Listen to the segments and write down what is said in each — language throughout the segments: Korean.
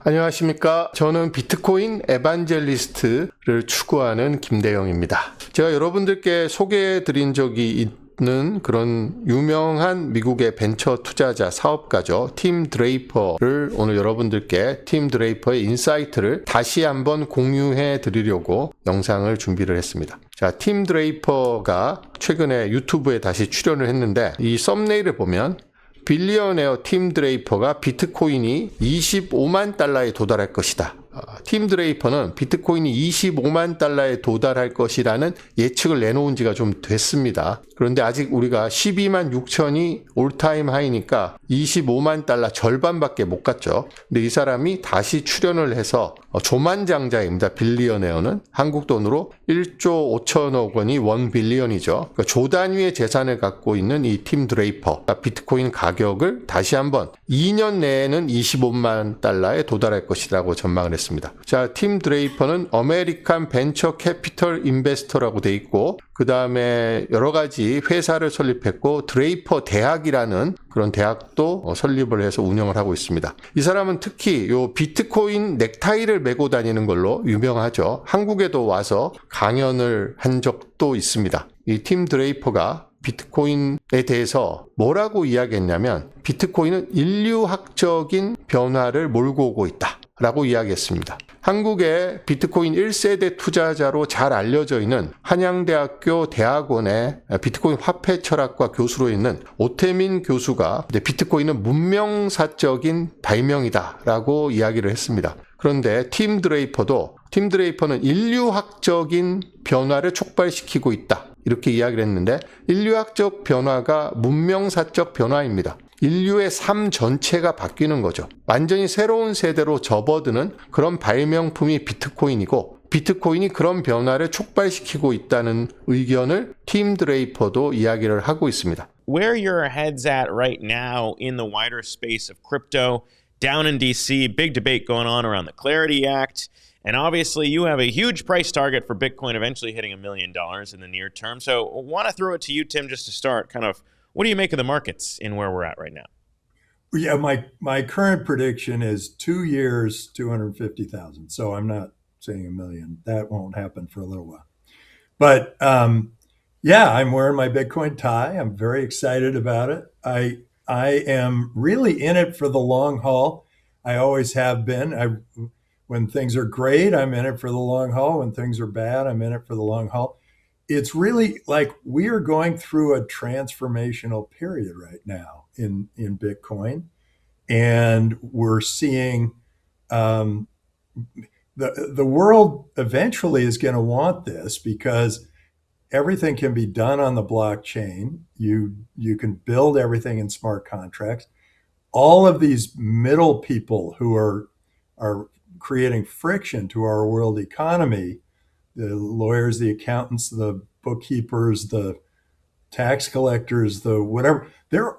안녕하십니까. 저는 비트코인 에반젤리스트를 추구하는 김대영입니다. 제가 여러분들께 소개해 드린 적이 있는 그런 유명한 미국의 벤처 투자자 사업가죠. 팀 드레이퍼를 오늘 여러분들께 팀 드레이퍼의 인사이트를 다시 한번 공유해 드리려고 영상을 준비를 했습니다. 자, 팀 드레이퍼가 최근에 유튜브에 다시 출연을 했는데 이 썸네일을 보면 빌리어네어 팀 드레이퍼가 비트코인이 25만 달러에 도달할 것이다. 팀 드레이퍼는 비트코인이 25만 달러에 도달할 것이라는 예측을 내놓은 지가 좀 됐습니다. 그런데 아직 우리가 12만 6천이 올타임 하이니까 25만 달러 절반밖에 못 갔죠. 근데 이 사람이 다시 출연을 해서 조만장자입니다. 빌리어네어는 한국 돈으로 1조 5천억 원이 1 빌리언이죠. 그러니까 조 단위의 재산을 갖고 있는 이 팀 드레이퍼, 비트코인 가격을 다시 한번 2년 내에는 25만 달러에 도달할 것이라고 전망을 했습니다. 자, 팀 드레이퍼는 아메리칸 벤처 캐피털 인베스터라고 돼 있고 그 다음에 여러 가지 회사를 설립했고 드레이퍼 대학이라는 그런 대학도 설립을 해서 운영을 하고 있습니다. 이 사람은 특히 요 비트코인 넥타이를 메고 다니는 걸로 유명하죠. 한국에도 와서 강연을 한 적도 있습니다. 이 팀 드레이퍼가 비트코인에 대해서 뭐라고 이야기했냐면 비트코인은 인류학적인 변화를 몰고 오고 있다 라고 이야기했습니다. 한국의 비트코인 1세대 투자자로 잘 알려져 있는 한양대학교 대학원의 비트코인 화폐 철학과 교수로 있는 오태민 교수가 비트코인은 문명사적인 발명이다 라고 이야기를 했습니다. 그런데 팀 드레이퍼는 인류학적인 변화를 촉발시키고 있다 이렇게 이야기를 했는데 인류학적 변화가 문명사적 변화입니다. 인류의 삶 전체가 바뀌는 거죠. 완전히 새로운 세대로 접어드는 그런 발명품이 비트코인이고 비트코인이 그런 변화를 촉발시키고 있다는 의견을 팀 드레이퍼도 이야기를 하고 있습니다. Where your head's at right now in the wider space of crypto, down in DC, big debate going on around the Clarity Act. And obviously, you have a huge price target for Bitcoin eventually hitting $1 million in the near term. So I want to throw it to you, Tim, just to start. Kind of, what do you make of the markets in where we're at right now? Yeah, my current prediction is 2 years, 250,000. So I'm not saying $1 million. That won't happen for a little while. But yeah, I'm wearing my Bitcoin tie. I'm very excited about it. I am really in it for the long haul. I always have been. When things are great, I'm in it for the long haul. When things are bad, I'm in it for the long haul. It's really like we are going through a transformational period right now in Bitcoin. And we're seeing the world eventually is going to want this because everything can be done on the blockchain. You can build everything in smart contracts. All of these middle people who are creating friction to our world economy, the lawyers, the accountants, the bookkeepers, the tax collectors, the whatever, that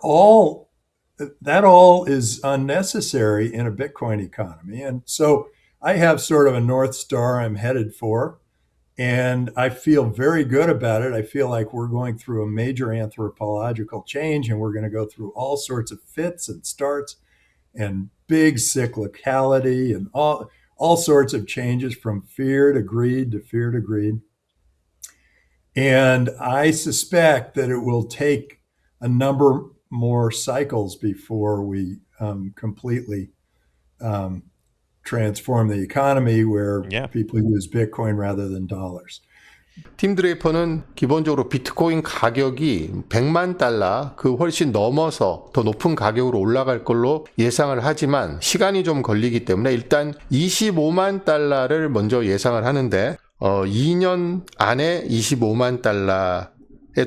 all is unnecessary in a Bitcoin economy. And so I have sort of a North Star I'm headed for, and I feel very good about it. I feel like we're going through a major anthropological change, and we're going to go through all sorts of fits and starts and big cyclicality and all sorts of changes from fear to greed to fear to greed. And I suspect that it will take a number more cycles before we completely transform the economy where people use Bitcoin rather than dollars. 팀 드레이퍼는 기본적으로 비트코인 가격이 100만 달러 그 훨씬 넘어서 더 높은 가격으로 올라갈 걸로 예상을 하지만 시간이 좀 걸리기 때문에 일단 25만 달러를 먼저 예상을 하는데 2년 안에 25만 달러에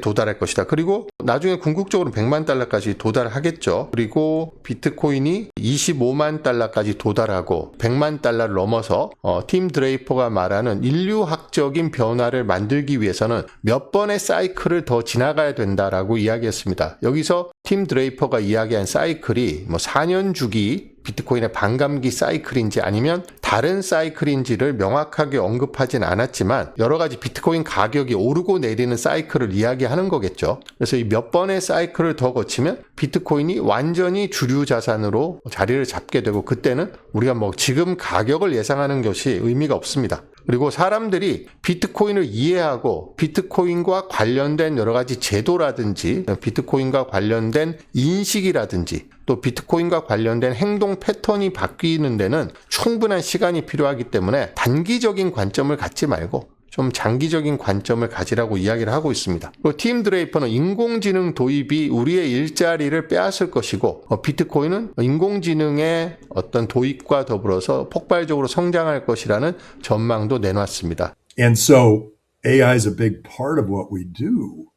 도달할 것이다. 그리고 나중에 궁극적으로 100만 달러까지 도달하겠죠. 그리고 비트코인이 25만 달러까지 도달하고 100만 달러를 넘어서 팀 드레이퍼가 말하는 인류학적인 변화를 만들기 위해서는 몇 번의 사이클을 더 지나가야 된다라고 이야기했습니다. 여기서 팀 드레이퍼가 이야기한 사이클이 4년 주기 비트코인의 반감기 사이클인지 아니면 다른 사이클인지를 명확하게 언급하진 않았지만 여러 가지 비트코인 가격이 오르고 내리는 사이클을 이야기하는 거겠죠. 그래서 이 몇 번의 사이클을 더 거치면 비트코인이 완전히 주류 자산으로 자리를 잡게 되고 그때는 우리가 뭐 지금 가격을 예상하는 것이 의미가 없습니다. 그리고 사람들이 비트코인을 이해하고 비트코인과 관련된 여러 가지 제도라든지 비트코인과 관련된 인식이라든지 또 비트코인과 관련된 행동 패턴이 바뀌는 데는 충분한 시간이 필요하기 때문에 단기적인 관점을 갖지 말고 좀 장기적인 관점을 가지라고 이야기를 하고 있습니다. 그리고 팀 드레이퍼는 인공지능 도입이 우리의 일자리를 빼앗을 것이고 비트코인은 인공지능의 어떤 도입과 더불어서 폭발적으로 성장할 것이라는 전망도 내놨습니다. And so AI is a big part of what we do.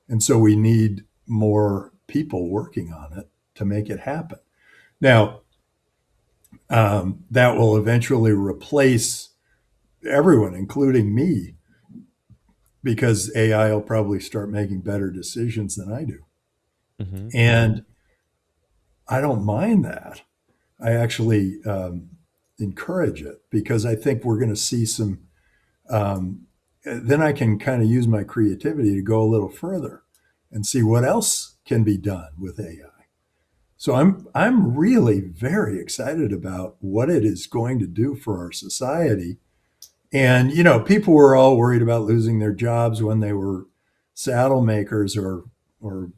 And so we need more people working on it to make it happen. Now, that will eventually replace everyone, including me, because AI will probably start making better decisions than I do. Mm-hmm. And I don't mind that. I actually encourage it because I think we're going to see some, then I can kind of use my creativity to go a little further and see what else can be done with AI. So I'm really very excited about what it is going to do for our society. And, you know, people were all worried about losing their jobs when they were saddle makers or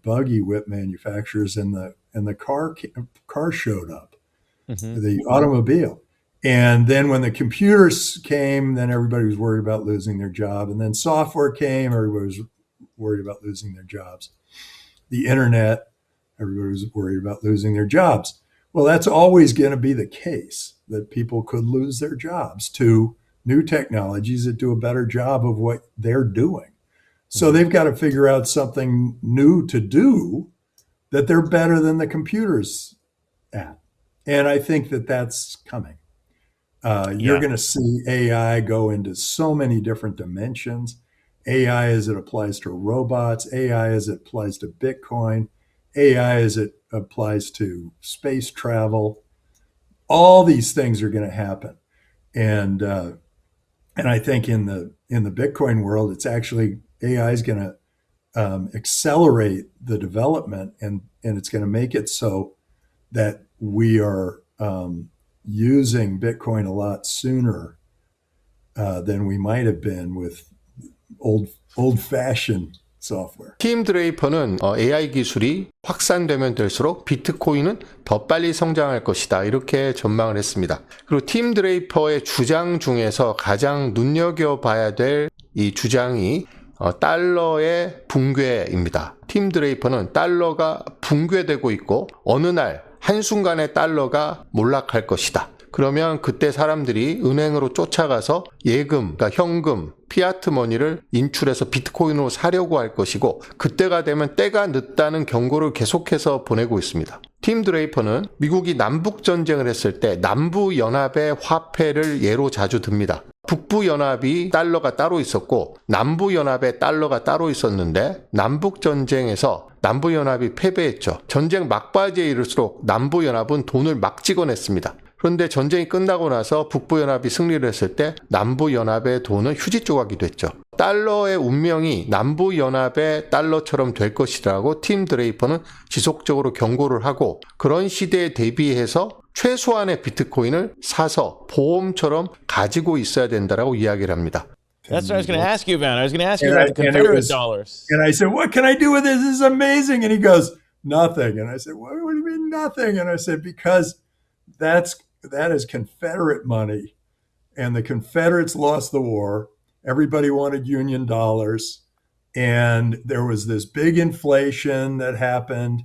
buggy whip manufacturers and the car showed up, Mm-hmm. the automobile. And then when the computers came, then everybody was worried about losing their job. And then software came, everybody was worried about losing their jobs. The internet, everybody was worried about losing their jobs. Well, that's always going to be the case, that people could lose their jobs to new technologies that do a better job of what they're doing. So they've got to figure out something new to do that they're better than the computers at. And I think that that's coming. You're going to see AI go into so many different dimensions. AI as it applies to robots, AI as it applies to Bitcoin, AI as it applies to space travel. All these things are going to happen. And I think in the Bitcoin world, it's actually AI is going to accelerate the development, and it's going to make it so that we are using Bitcoin a lot sooner than we might have been with old-fashioned software. 팀 드레이퍼는 AI 기술이 확산되면 될수록 비트코인은 더 빨리 성장할 것이다 이렇게 전망을 했습니다. 그리고 팀 드레이퍼의 주장 중에서 가장 눈여겨봐야 될 이 주장이 달러의 붕괴입니다. 팀 드레이퍼는 달러가 붕괴되고 있고 어느 날 한순간에 달러가 몰락할 것이다. 그러면 그때 사람들이 은행으로 쫓아가서 예금, 그러니까 현금, 피아트 머니를 인출해서 비트코인으로 사려고 할 것이고 그때가 되면 때가 늦다는 경고를 계속해서 보내고 있습니다. 팀 드레이퍼는 미국이 남북전쟁을 했을 때 남부연합의 화폐를 예로 자주 듭니다. 북부연합이 달러가 따로 있었고 남부연합에 달러가 따로 있었는데 남북전쟁에서 남부연합이 패배했죠. 전쟁 막바지에 이를수록 남부연합은 돈을 막 찍어냈습니다. 그런데 전쟁이 끝나고 나서 북부연합이 승리를 했을 때 남부연합의 돈은 휴지 조각이 됐죠. 달러의 운명이 남부연합의 달러처럼 될 것이라고 팀 드레이퍼는 지속적으로 경고를 하고 그런 시대에 대비해서 최소한의 비트코인을 사서 보험처럼 가지고 있어야 된다라고 이야기를 합니다. That's what I was going to ask you about. I was going to ask you about the Confederate dollars. And I said, what can I do with this? This is amazing. And he goes, nothing. And I said, what do you mean nothing? And I said, because that is Confederate money. And the Confederates lost the war. Everybody wanted Union dollars. And there was this big inflation that happened.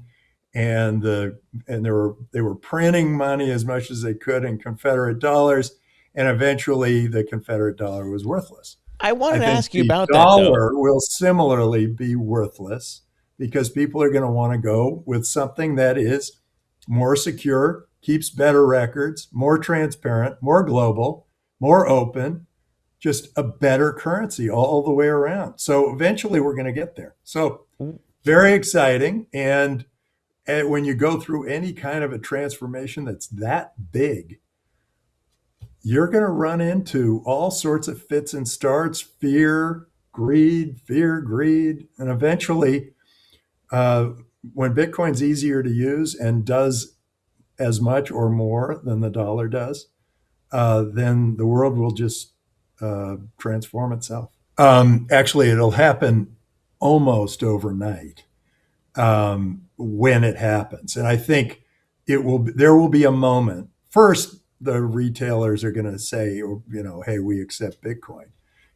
And they were printing money as much as they could in Confederate dollars. And eventually the Confederate dollar was worthless. I wanted to ask you about the that, though. dollar will similarly be worthless because people are going to want to go with something that is more secure, keeps better records, more transparent, more global, more open, just a better currency all the way around. So eventually we're going to get there. So very exciting. And when you go through any kind of a transformation that's that big, you're going to run into all sorts of fits and starts, fear, greed, and eventually, when Bitcoin's easier to use and does as much or more than the dollar does, then the world will just transform itself. Actually, it'll happen almost overnight when it happens, and I think there will be a moment. First, the retailers are going to say, hey, we accept Bitcoin,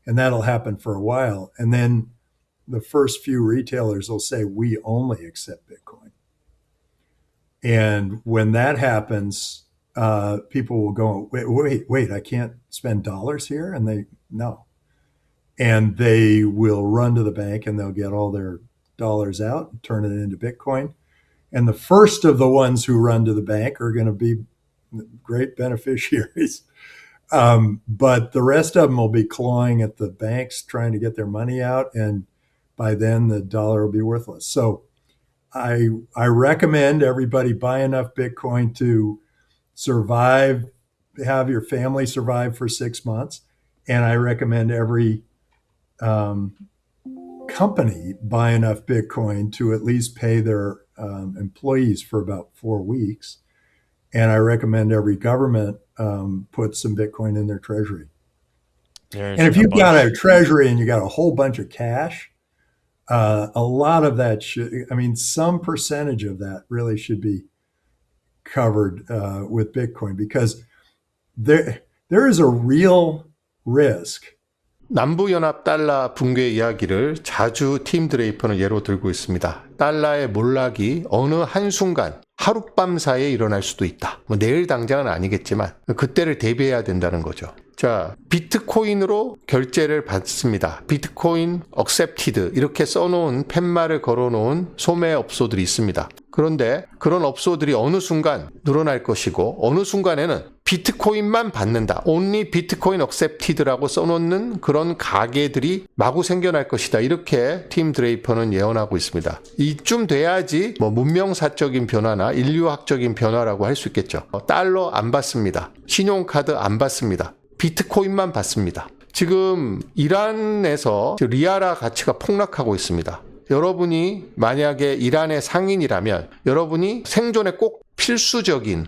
and that'll happen for a while, and then the first few retailers will say, we only accept Bitcoin. And when that happens, people will go, wait, I can't spend dollars here? And no. And they will run to the bank and they'll get all their dollars out and turn it into Bitcoin. And the first of the ones who run to the bank are going to be great beneficiaries. But the rest of them will be clawing at the banks, trying to get their money out. And by then the dollar will be worthless. So I recommend everybody buy enough Bitcoin to survive, have your family survive for 6 months. And I recommend every company buy enough Bitcoin to at least pay their employees for about 4 weeks. And I recommend every government put some Bitcoin in their treasury. And if you've got a treasury and you got a whole bunch of cash, a lot of that some percentage of that really should be covered with Bitcoin, because there is a real risk. 남부연합 달러 붕괴 이야기를 자주 팀 드레이퍼는 예로 들고 있습니다. 달러의 몰락이 어느 한순간 하룻밤 사이에 일어날 수도 있다. 내일 당장은 아니겠지만 그때를 대비해야 된다는 거죠. 자, 비트코인으로 결제를 받습니다. 비트코인 accepted 이렇게 써놓은 팻말을 걸어놓은 소매업소들이 있습니다. 그런데 그런 업소들이 어느 순간 늘어날 것이고 어느 순간에는 비트코인만 받는다. only 비트코인 accepted라고 써놓는 그런 가게들이 마구 생겨날 것이다. 이렇게 팀 드레이퍼는 예언하고 있습니다. 이쯤 돼야지 문명사적인 변화나 인류학적인 변화라고 할 수 있겠죠. 달러 안 받습니다. 신용카드 안 받습니다. 비트코인만 받습니다. 지금 이란에서 리아라 가치가 폭락하고 있습니다. 여러분이 만약에 이란의 상인이라면 여러분이 생존에 필수적인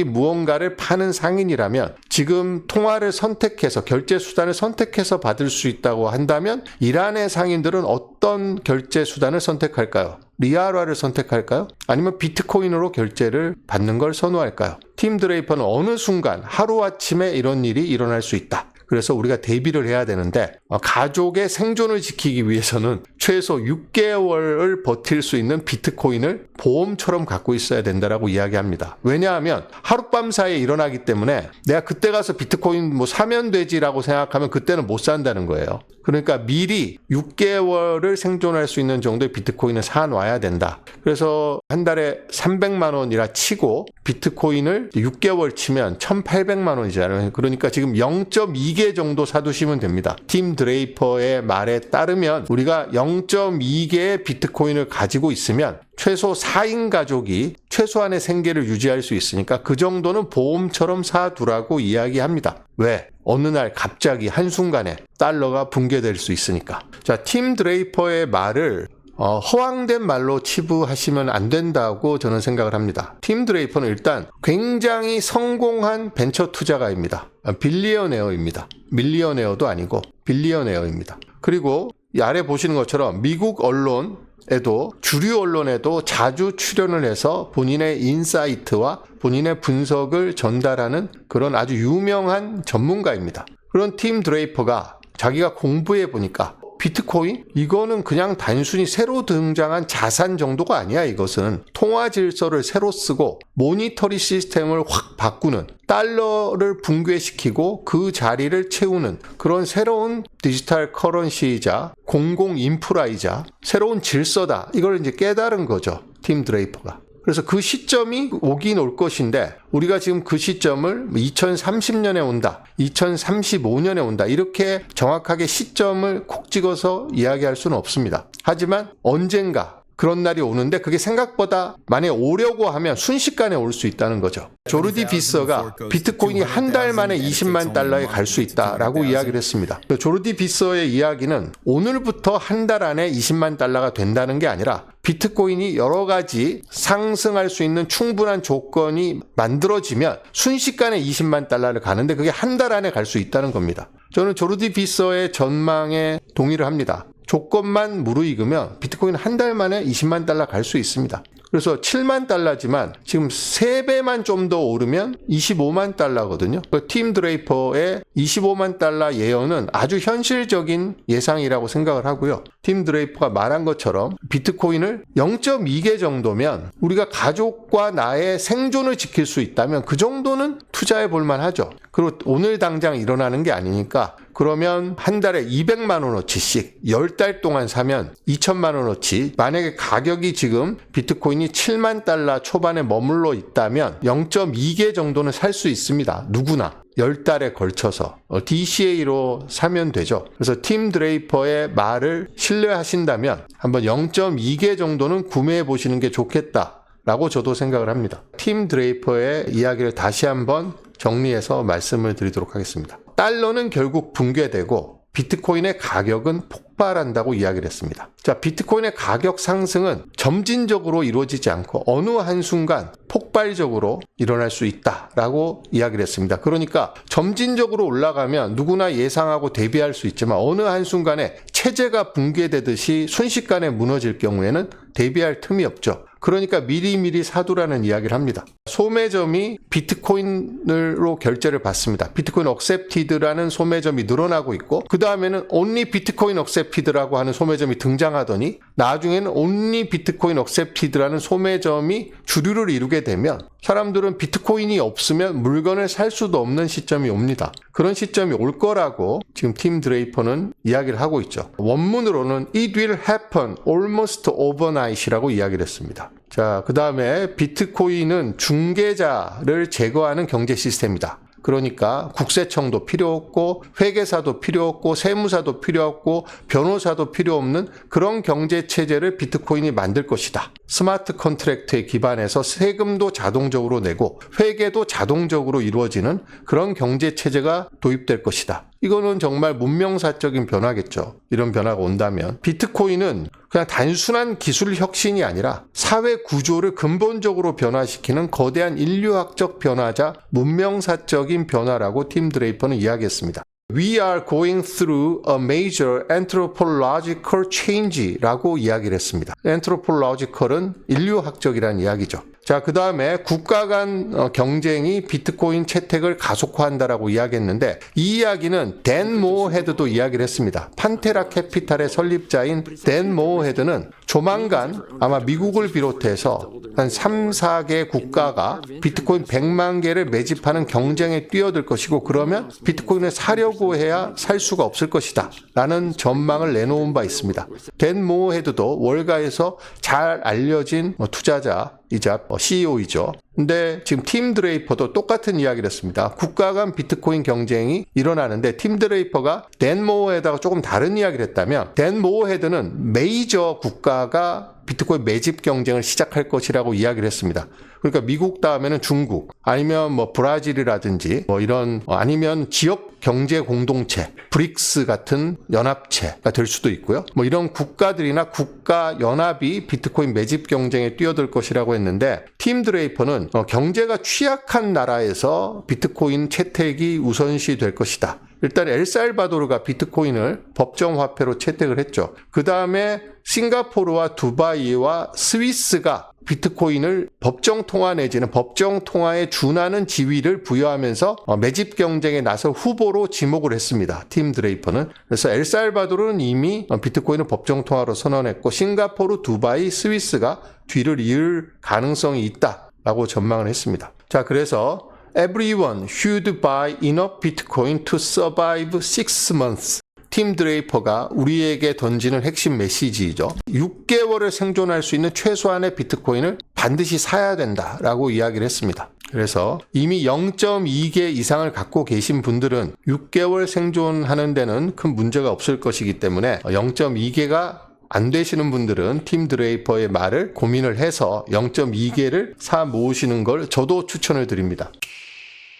무언가를 파는 상인이라면 지금 통화를 선택해서 결제 수단을 선택해서 받을 수 있다고 한다면 이란의 상인들은 어떤 결제 수단을 선택할까요? 리아라를 선택할까요? 아니면 비트코인으로 결제를 받는 걸 선호할까요? 팀 드레이퍼는 어느 순간 하루아침에 이런 일이 일어날 수 있다. 그래서 우리가 대비를 해야 되는데 가족의 생존을 지키기 위해서는 최소 6개월을 버틸 수 있는 비트코인을 보험처럼 갖고 있어야 된다라고 이야기합니다. 왜냐하면 하룻밤 사이에 일어나기 때문에 내가 그때 가서 비트코인 사면 되지라고 생각하면 그때는 못 산다는 거예요. 그러니까 미리 6개월을 생존할 수 있는 정도의 비트코인을 사놔야 된다. 그래서 한 달에 300만 원이라 치고 비트코인을 6개월 치면 1,800만 원이잖아요. 그러니까 지금 0.2개 정도 사두시면 됩니다. 팀 드레이퍼의 말에 따르면 우리가 0.2개의 비트코인을 가지고 있으면 최소 4인 가족이 최소한의 생계를 유지할 수 있으니까 그 정도는 보험처럼 사두라고 이야기합니다. 왜? 어느 날 갑자기 한순간에 달러가 붕괴될 수 있으니까. 자, 팀 드레이퍼의 말을 허황된 말로 치부하시면 안 된다고 저는 생각을 합니다. 팀 드레이퍼는 일단 굉장히 성공한 벤처 투자가입니다. 빌리어네어입니다. 밀리어네어도 아니고 빌리어네어입니다. 그리고 이 아래 보시는 것처럼 미국 언론에도 주류 언론에도 자주 출연을 해서 본인의 인사이트와 본인의 분석을 전달하는 그런 아주 유명한 전문가입니다. 그런 팀 드레이퍼가 자기가 공부해 보니까 비트코인? 이거는 그냥 단순히 새로 등장한 자산 정도가 아니야. 이것은 통화 질서를 새로 쓰고 모니터리 시스템을 확 바꾸는, 달러를 붕괴시키고 그 자리를 채우는 그런 새로운 디지털 커런시이자 공공 인프라이자 새로운 질서다. 이걸 이제 깨달은 거죠. 팀 드레이퍼가. 그래서 그 시점이 오긴 올 것인데 우리가 지금 그 시점을 2030년에 온다, 2035년에 온다 이렇게 정확하게 시점을 콕 찍어서 이야기할 수는 없습니다. 하지만 언젠가 그런 날이 오는데 그게 생각보다 만약에 오려고 하면 순식간에 올 수 있다는 거죠. 조르디 비서가 비트코인이 한 달 만에 20만 달러에 갈 수 있다라고 이야기를 했습니다. 조르디 비서의 이야기는 오늘부터 한 달 안에 20만 달러가 된다는 게 아니라 비트코인이 여러 가지 상승할 수 있는 충분한 조건이 만들어지면 순식간에 20만 달러를 가는데 그게 한 달 안에 갈 수 있다는 겁니다. 저는 조르디 비서의 전망에 동의를 합니다. 조건만 무르익으면 비트코인 한 달 만에 20만 달러 갈 수 있습니다. 그래서 7만 달러지만 지금 3배만 좀 더 오르면 25만 달러거든요. 팀 드레이퍼의 25만 달러 예언은 아주 현실적인 예상이라고 생각을 하고요. 팀 드레이퍼가 말한 것처럼 비트코인을 0.2개 정도면 우리가 가족과 나의 생존을 지킬 수 있다면 그 정도는 투자해 볼 만하죠. 그리고 오늘 당장 일어나는 게 아니니까 그러면 한 달에 200만 원어치씩 10달 동안 사면 2천만 원어치, 만약에 가격이 지금 비트코인이 7만 달러 초반에 머물러 있다면 0.2개 정도는 살 수 있습니다. 누구나 10달에 걸쳐서 DCA로 사면 되죠. 그래서 팀 드레이퍼의 말을 신뢰하신다면 한번 0.2개 정도는 구매해 보시는 게 좋겠다라고 저도 생각을 합니다. 팀 드레이퍼의 이야기를 다시 한번 정리해서 말씀을 드리도록 하겠습니다. 달러는 결국 붕괴되고 비트코인의 가격은 폭발한다고 이야기를 했습니다. 자, 비트코인의 가격 상승은 점진적으로 이루어지지 않고 어느 한순간 폭발적으로 일어날 수 있다라고 이야기를 했습니다. 그러니까 점진적으로 올라가면 누구나 예상하고 대비할 수 있지만 어느 한순간에 체제가 붕괴되듯이 순식간에 무너질 경우에는 대비할 틈이 없죠. 그러니까 미리미리 사두라는 이야기를 합니다. 소매점이 비트코인으로 결제를 받습니다. 비트코인 억셉티드라는 소매점이 늘어나고 있고 그 다음에는 only 비트코인 억셉티드라고 하는 소매점이 등장하더니 나중에는 only 비트코인 억셉티드라는 소매점이 주류를 이루게 되면 사람들은 비트코인이 없으면 물건을 살 수도 없는 시점이 옵니다. 그런 시점이 올 거라고 지금 팀 드레이퍼는 이야기를 하고 있죠. 원문으로는 It will happen almost overnight이라고 이야기를 했습니다. 자, 그 다음에 비트코인은 중개자를 제거하는 경제 시스템이다. 그러니까 국세청도 필요 없고 회계사도 필요 없고 세무사도 필요 없고 변호사도 필요 없는 그런 경제 체제를 비트코인이 만들 것이다. 스마트 컨트랙트에 기반해서 세금도 자동적으로 내고 회계도 자동적으로 이루어지는 그런 경제 체제가 도입될 것이다. 이거는 정말 문명사적인 변화겠죠. 이런 변화가 온다면. 비트코인은 그냥 단순한 기술 혁신이 아니라 사회 구조를 근본적으로 변화시키는 거대한 인류학적 변화자 문명사적인 변화라고 팀 드레이퍼는 이야기했습니다. We are going through a major anthropological change라고 이야기를 했습니다. anthropological은 인류학적이라는 이야기죠. 자, 그 다음에 국가 간 경쟁이 비트코인 채택을 가속화한다라고 이야기했는데 이 이야기는 댄 모어헤드도 이야기를 했습니다. 판테라 캐피탈의 설립자인 댄 모어헤드는 조만간 아마 미국을 비롯해서 한 3, 4개 국가가 비트코인 100만 개를 매집하는 경쟁에 뛰어들 것이고 그러면 비트코인을 사려고 해야 살 수가 없을 것이다 라는 전망을 내놓은 바 있습니다. 댄 모어헤드도 월가에서 잘 알려진 투자자이자 CEO이죠. 근데 지금 팀 드레이퍼도 똑같은 이야기를 했습니다. 국가 간 비트코인 경쟁이 일어나는데 팀 드레이퍼가 댄 모어헤드하고 조금 다른 이야기를 했다면 댄 모어헤드는 메이저 국가가 비트코인 매집 경쟁을 시작할 것이라고 이야기를 했습니다. 그러니까 미국 다음에는 중국 아니면 브라질이라든지 이런 아니면 지역 경제 공동체 브릭스 같은 연합체가 될 수도 있고요. 이런 국가들이나 국가 연합이 비트코인 매집 경쟁에 뛰어들 것이라고 했는데 팀 드레이퍼는 경제가 취약한 나라에서 비트코인 채택이 우선시 될 것이다. 일단 엘살바도르가 비트코인을 법정화폐로 채택을 했죠. 그 다음에 싱가포르와 두바이와 스위스가 비트코인을 법정통화 내지는 법정통화에 준하는 지위를 부여하면서 매집 경쟁에 나설 후보로 지목을 했습니다. 팀 드레이퍼는. 그래서 엘살바도르는 이미 비트코인을 법정통화로 선언했고 싱가포르, 두바이, 스위스가 뒤를 이을 가능성이 있다라고 전망을 했습니다. 자, 그래서 Everyone should buy enough Bitcoin to survive 6 months. 팀 드레이퍼가 우리에게 던지는 핵심 메시지이죠. 6개월을 생존할 수 있는 최소한의 비트코인을 반드시 사야 된다라고 이야기를 했습니다. 그래서 이미 0.2개 이상을 갖고 계신 분들은 6개월 생존하는 데는 큰 문제가 없을 것이기 때문에 0.2개가 안 되시는 분들은 팀 드레이퍼의 말을 고민을 해서 0.2개를 사 모으시는 걸 저도 추천을 드립니다.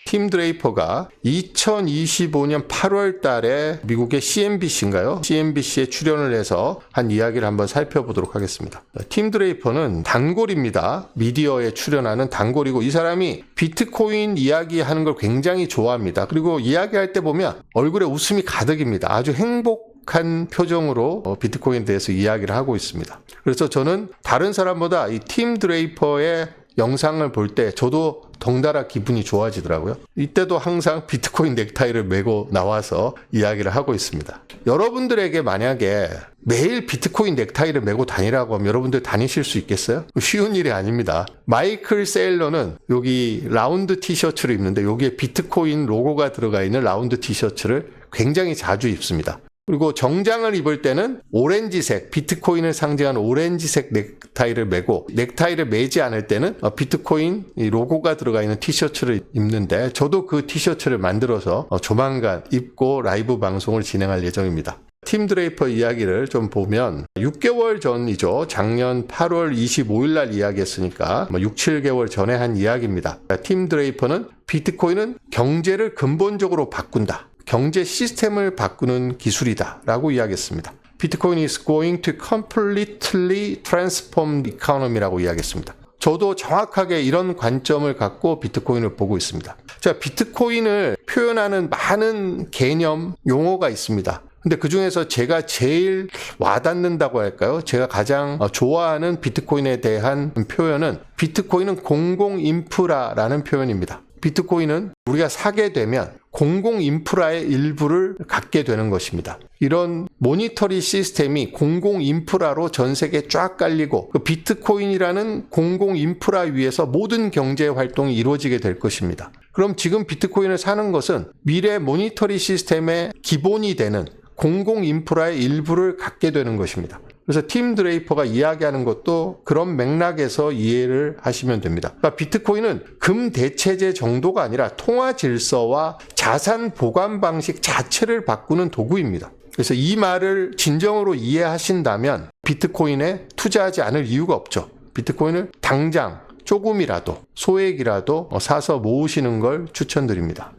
팀 드레이퍼가 2025년 8월 달에 미국의 CNBC인가요? CNBC에 출연을 해서 한 이야기를 한번 살펴보도록 하겠습니다. 팀 드레이퍼는 단골입니다. 미디어에 출연하는 단골이고 이 사람이 비트코인 이야기하는 걸 굉장히 좋아합니다. 그리고 이야기할 때 보면 얼굴에 웃음이 가득입니다. 아주 행복한 표정으로 비트코인에 대해서 이야기를 하고 있습니다. 그래서 저는 다른 사람보다 이 팀 드레이퍼의 영상을 볼 때 저도 덩달아 기분이 좋아지더라고요. 이때도 항상 비트코인 넥타이를 메고 나와서 이야기를 하고 있습니다. 여러분들에게 만약에 매일 비트코인 넥타이를 메고 다니라고 하면 여러분들 다니실 수 있겠어요? 쉬운 일이 아닙니다. 마이클 세일러는 여기 라운드 티셔츠를 입는데 여기에 비트코인 로고가 들어가 있는 라운드 티셔츠를 굉장히 자주 입습니다. 그리고 정장을 입을 때는 오렌지색, 비트코인을 상징하는 오렌지색 넥타이를 메고 넥타이를 매지 않을 때는 비트코인 로고가 들어가 있는 티셔츠를 입는데 저도 그 티셔츠를 만들어서 조만간 입고 라이브 방송을 진행할 예정입니다. 팀 드레이퍼 이야기를 좀 보면 6개월 전이죠. 작년 8월 25일 날 이야기했으니까 6, 7개월 전에 한 이야기입니다. 팀 드레이퍼는 비트코인은 경제를 근본적으로 바꾼다. 경제 시스템을 바꾸는 기술이다 라고 이야기했습니다. Bitcoin is going to completely transform the economy라고 이야기했습니다. 저도 정확하게 이런 관점을 갖고 비트코인을 보고 있습니다. 자, 비트코인을 표현하는 많은 개념, 용어가 있습니다. 근데 그 중에서 제가 제일 와닿는다고 할까요? 제가 가장 좋아하는 비트코인에 대한 표현은 비트코인은 공공 인프라라는 표현입니다. 비트코인은 우리가 사게 되면 공공 인프라의 일부를 갖게 되는 것입니다. 이런 모니터리 시스템이 공공 인프라로 전 세계에 쫙 깔리고 그 비트코인이라는 공공 인프라 위에서 모든 경제 활동이 이루어지게 될 것입니다. 그럼 지금 비트코인을 사는 것은 미래 모니터리 시스템의 기본이 되는 공공 인프라의 일부를 갖게 되는 것입니다. 그래서 팀 드레이퍼가 이야기하는 것도 그런 맥락에서 이해를 하시면 됩니다. 그러니까 비트코인은 금대체제 정도가 아니라 통화 질서와 자산 보관 방식 자체를 바꾸는 도구입니다. 그래서 이 말을 진정으로 이해하신다면 비트코인에 투자하지 않을 이유가 없죠. 비트코인을 당장 조금이라도 소액이라도 사서 모으시는 걸 추천드립니다.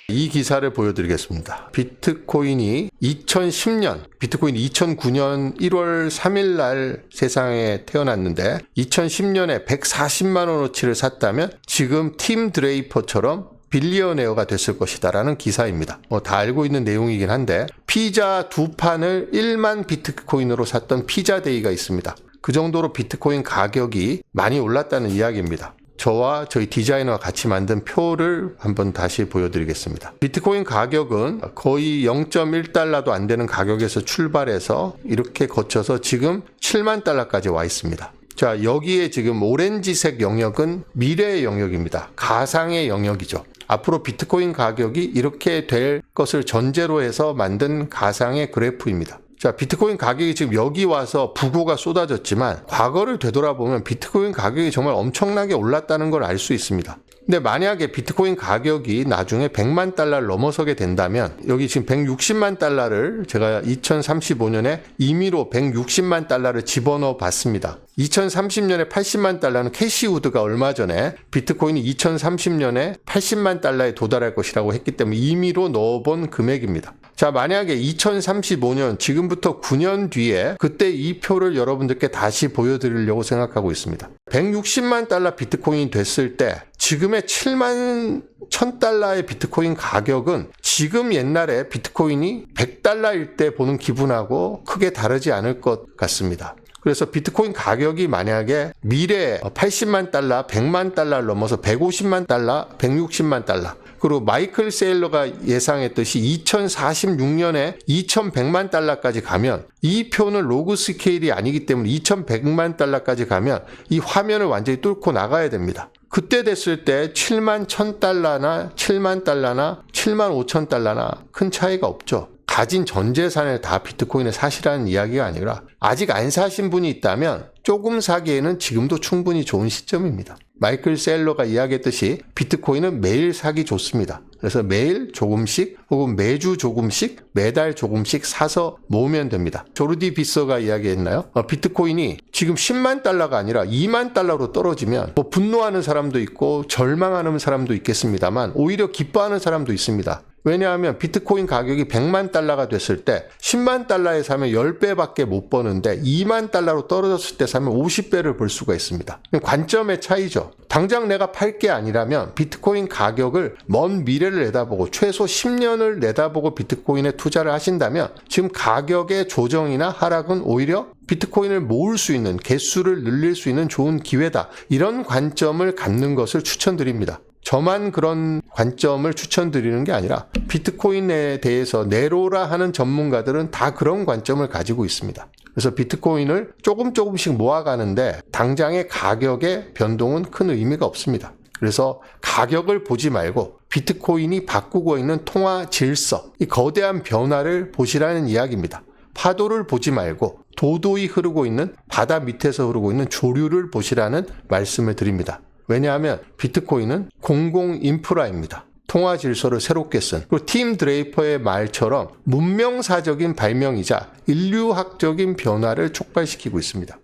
이 기사를 보여드리겠습니다. 비트코인이 2010년, 비트코인이 2009년 1월 3일 날 세상에 태어났는데 2010년에 140만 원어치를 샀다면 지금 팀 드레이퍼처럼 빌리어네어가 됐을 것이다 라는 기사입니다. 다 알고 있는 내용이긴 한데 피자 2판을 1만 비트코인으로 샀던 피자데이가 있습니다. 그 정도로 비트코인 가격이 많이 올랐다는 이야기입니다. 저와 저희 디자이너가 같이 만든 표를 한번 다시 보여드리겠습니다. 비트코인 가격은 거의 0.1달러도 안 되는 가격에서 출발해서 이렇게 거쳐서 지금 7만 달러까지 와 있습니다. 자, 여기에 지금 오렌지색 영역은 미래의 영역입니다. 가상의 영역이죠. 앞으로 비트코인 가격이 이렇게 될 것을 전제로 해서 만든 가상의 그래프입니다. 자, 비트코인 가격이 지금 여기 와서 부고가 쏟아졌지만 과거를 되돌아보면 비트코인 가격이 정말 엄청나게 올랐다는 걸 알 수 있습니다. 근데 만약에 비트코인 가격이 나중에 100만 달러를 넘어서게 된다면 여기 지금 160만 달러를 제가 2035년에 임의로 160만 달러를 집어넣어 봤습니다. 2030년에 80만 달러는 캐시우드가 얼마 전에 비트코인이 2030년에 80만 달러에 도달할 것이라고 했기 때문에 임의로 넣어본 금액입니다. 자, 만약에 2035년 지금부터 9년 뒤에 그때 이 표를 여러분들께 다시 보여드리려고 생각하고 있습니다. 160만 달러 비트코인이 됐을 때 지금의 7만 1000달러의 비트코인 가격은 지금 옛날에 비트코인이 100달러일 때 보는 기분하고 크게 다르지 않을 것 같습니다. 그래서 비트코인 가격이 만약에 미래에 80만 달러, 100만 달러를 넘어서 150만 달러, 160만 달러 그리고 마이클 세일러가 예상했듯이 2046년에 2100만 달러까지 가면 이 표는 로그 스케일이 아니기 때문에 2100만 달러까지 가면 이 화면을 완전히 뚫고 나가야 됩니다. 그때 됐을 때 7만 1000달러나 7만 달러나 7만 5천 달러나 큰 차이가 없죠. 가진 전 재산을 다 비트코인을 사시라는 이야기가 아니라 아직 안 사신 분이 있다면 조금 사기에는 지금도 충분히 좋은 시점입니다. 마이클 셀러가 이야기했듯이 비트코인은 매일 사기 좋습니다. 그래서 매일 조금씩 혹은 매주 조금씩 매달 조금씩 사서 모으면 됩니다. 조르디 비서가 이야기했나요? 비트코인이 지금 10만 달러가 아니라 2만 달러로 떨어지면 뭐 분노하는 사람도 있고 절망하는 사람도 있겠습니다만 오히려 기뻐하는 사람도 있습니다. 왜냐하면 비트코인 가격이 100만 달러가 됐을 때 10만 달러에 사면 10배밖에 못 버는데 2만 달러로 떨어졌을 때 사면 50배를 벌 수가 있습니다. 관점의 차이죠. 당장 내가 팔 게 아니라면 비트코인 가격을 먼 미래를 내다보고 최소 10년을 내다보고 비트코인에 투자를 하신다면 지금 가격의 조정이나 하락은 오히려 비트코인을 모을 수 있는 개수를 늘릴 수 있는 좋은 기회다. 이런 관점을 갖는 것을 추천드립니다. 저만 그런 관점을 추천드리는 게 아니라 비트코인에 대해서 내로라 하는 전문가들은 다 그런 관점을 가지고 있습니다. 그래서 비트코인을 조금씩 모아가는데 당장의 가격의 변동은 큰 의미가 없습니다. 그래서 가격을 보지 말고 비트코인이 바꾸고 있는 통화 질서, 이 거대한 변화를 보시라는 이야기입니다. 파도를 보지 말고 도도히 흐르고 있는 바다 밑에서 흐르고 있는 조류를 보시라는 말씀을 드립니다. 왜냐하면 비트코인은 공공 인프라입니다. 통화 질서를 새롭게 쓴, 그리고 팀 드레이퍼의 말처럼 문명사적인 발명이자 인류학적인 변화를 촉발시키고 있습니다.